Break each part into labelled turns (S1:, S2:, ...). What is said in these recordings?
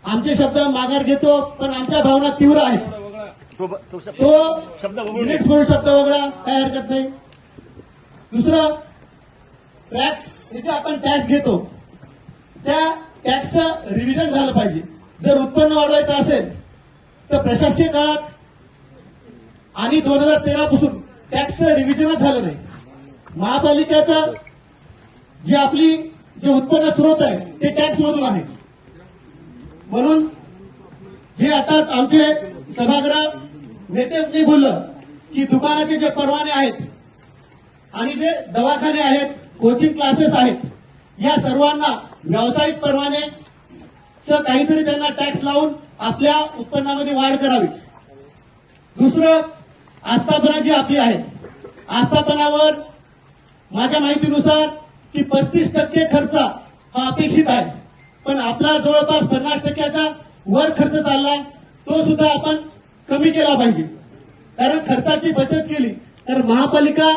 S1: आमचे शब्द माघार घेतो, पण आमच्या भावना तीव्र आहेत. तो मिनिट्स म्हणून शब्द वगळा, काय हरकत नाही. दुसरं, टॅक्स जिथे आपण टॅक्स घेतो त्या टॅक्सचं रिव्हिजन झालं पाहिजे. जर उत्पन्न वाढवायचं असेल तर प्रशासकीय काळात आणि 2013 पासून टॅक्सचं रिव्हिजनच झालं नाही. महापालिकेचं जे उत्पन्न स्रोत आहे ते टॅक्स मधून आहे. म्हणून जे आताच आमचे सभागृह नेते बोललं की दुकानाचे जे परवाने आहेत आणि जे दवाखाने आहेत, कोचिंग क्लासेस आहेत, या सर्वांना व्यावसायिक परवानेचं काहीतरी त्यांना टॅक्स लावून आपल्या उत्पन्नामध्ये वाढ करावी. दुसरं, आस्थापना जी आपली आहे, आस्थापनावर माझ्या माहितीनुसार की 35% खर्च हा अपेक्षित आहे, पण आपला जवळपास 50%च्या वर खर्च चाललाय. तो सुद्धा आपण कमी केला पाहिजे, कारण खर्चाची बचत केली तर महापालिका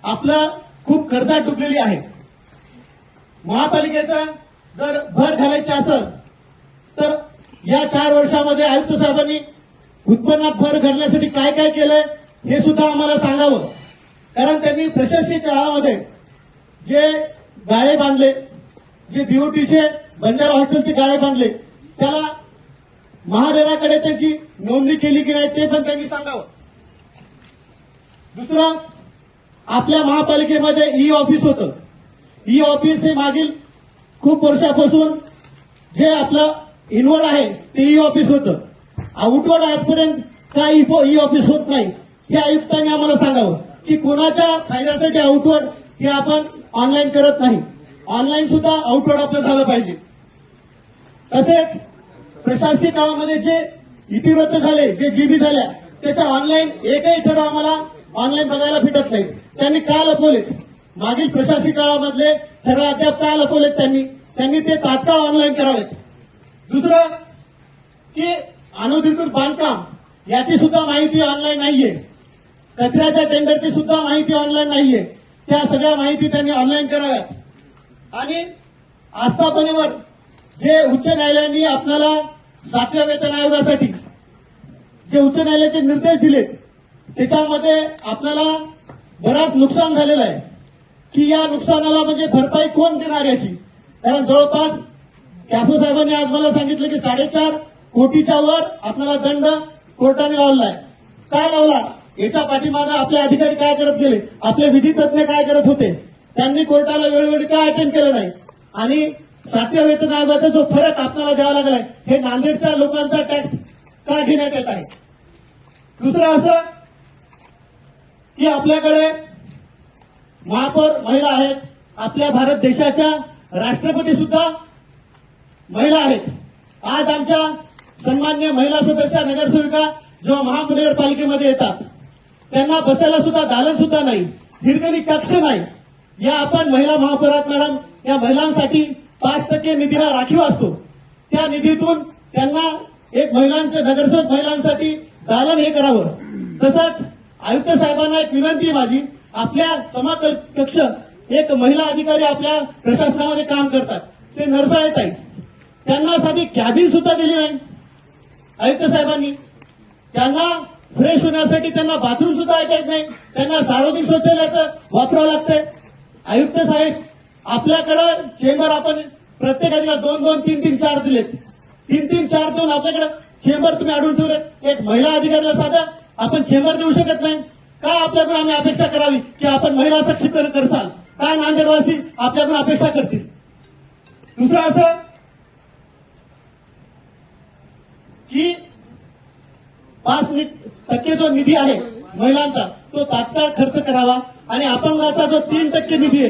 S1: आपलं खूप कर्जात डुबलेली आहे. महापालिकेचा जर भर घालायची असेल तर या 4 वर्षामध्ये आयुक्त साहेबांनी उत्पन्नात भर घालण्यासाठी काय काय केलंय हे सुद्धा आम्हाला सांगावं. कारण त्यांनी प्रशासकीय काळामध्ये जे गाळे बांधले, जे बीओटीचे बंजारा हॉटेलचे गाळे बांधले, त्याला महारेराकडे त्याची नोंदणी केली की नाही ते पण त्यांनी सांगावं. दुसरं, आपल्या महापालिकेमध्ये ई ऑफिस होतं. ई ऑफिस हे मागील खूप वर्षापासून जे आपलं इनवर्ड आहे ते ई ऑफिस होतं. आउटवर्ड आजपर्यंत का ई ऑफिस होत नाही हे आयुक्तांनी आम्हाला सांगावं की कोणाच्या फायद्यासाठी आउटवर्ड हे आपण ऑनलाईन करत नाही. ऑनलाईन सुद्धा आउटवर्ड आपलं झालं पाहिजे. तसेच प्रशासकीय काळामध्ये जे इतिवृत्त झाले, जे जीबी झाल्या, त्याचा ऑनलाईन एकही ठराव आम्हाला ऑनलाईन बघायला भेटत नाही. त्यांनी का लपवलेत? मागील प्रशासकीय काळामधले ठराव अद्याप का लपवलेत त्यांनी ते तात्काळ ऑनलाईन करावेत. दुसरं की अनुधिकृत बांधकाम याची सुद्धा माहिती ऑनलाईन नाहीये. कचऱ्याच्या टेंडरची सुद्धा माहिती ऑनलाईन नाहीये. त्या सगळ्या माहिती त्यांनी ऑनलाईन कराव्यात. आणि आस्थापनेवर जे उच्च न्यायालयाने आपल्याला 7व्या वेतन आयोगासाठी जे उच्च न्यायालयाचे निर्देश दिलेत त्याच्यामध्ये आपल्याला बराच नुकसान झालेलं आहे की या नुकसानाला म्हणजे भरपाई कोण देणार याची. कारण जवळपास कॅफो साहेबांनी आज मला सांगितलं की 4.5 कोटीच्या वर आपल्याला दंड कोर्टाने लावला आहे. काय लावला? याच्या पाठीमागे आपले अधिकारी काय करत गेले, आपले विधी तज्ञ काय करत होते, त्यांनी कोर्टाला वेळोवेळी काय अटेंड केलं नाही. आणि 7व्या वेतन आयोगाचा जो फरक आपल्याला द्यावा लागलाय हे नांदेडच्या लोकांचा टॅक्स का घेण्यात येत आहे. दुसरं असं की आपल्याकडे महापौर महिला आहेत, आपल्या भारत देशाच्या राष्ट्रपती सुद्धा महिला आहेत. आज आमच्या सन्मान्य महिला सदस्य नगरसेविका जेव्हा महानगरपालिकेमध्ये येतात त्यांना बसायला सुद्धा दालन सुद्धा नाही, हिरकणी कक्ष नाही. या आपण महिला महापौरात मॅडम, या महिलांसाठी 5% निधी हा राखीव असतो. त्या निधीतून त्यांना एक महिलांच्या नगरसेवक महिलांसाठी दालन हे करावं. तसंच आयुक्त साहेबांना एक विनंती माझी, आपल्या समाकक्ष एक महिला अधिकारी आपल्या प्रशासनामध्ये काम करतात, ते नरसाळेत आहेत, त्यांना साधी कॅबिन सुद्धा दिली नाही आयुक्त साहेबांनी. त्यांना फ्रेश होण्यासाठी त्यांना बाथरूम सुद्धा अटॅच नाही, त्यांना सार्वजनिक शौचालयाचं वापरावं लागतंय. आयुक्त साहेब, आपल्याकडं चेंबर आपण प्रत्येक अधिकारी 2-2, 3-3, 4 दिलेत. 3-3, 4 देऊन आपल्याकडे चेंबर तुम्ही अडवून ठेवलेत. एक महिला अधिकाऱ्याला साधा आपण चेंबर देऊ शकत नाही का? आपल्याकडून आम्ही अपेक्षा करावी की आपण महिला सक्षमीकरण करसाल, काय नांदेडवासी आपल्याकडून अपेक्षा करतील. दुसरं असं की 5% जो निधी आहे महिलांचा तो तात्काळ खर्च करावा आणि अपंगाचा जो 3% निधी आहे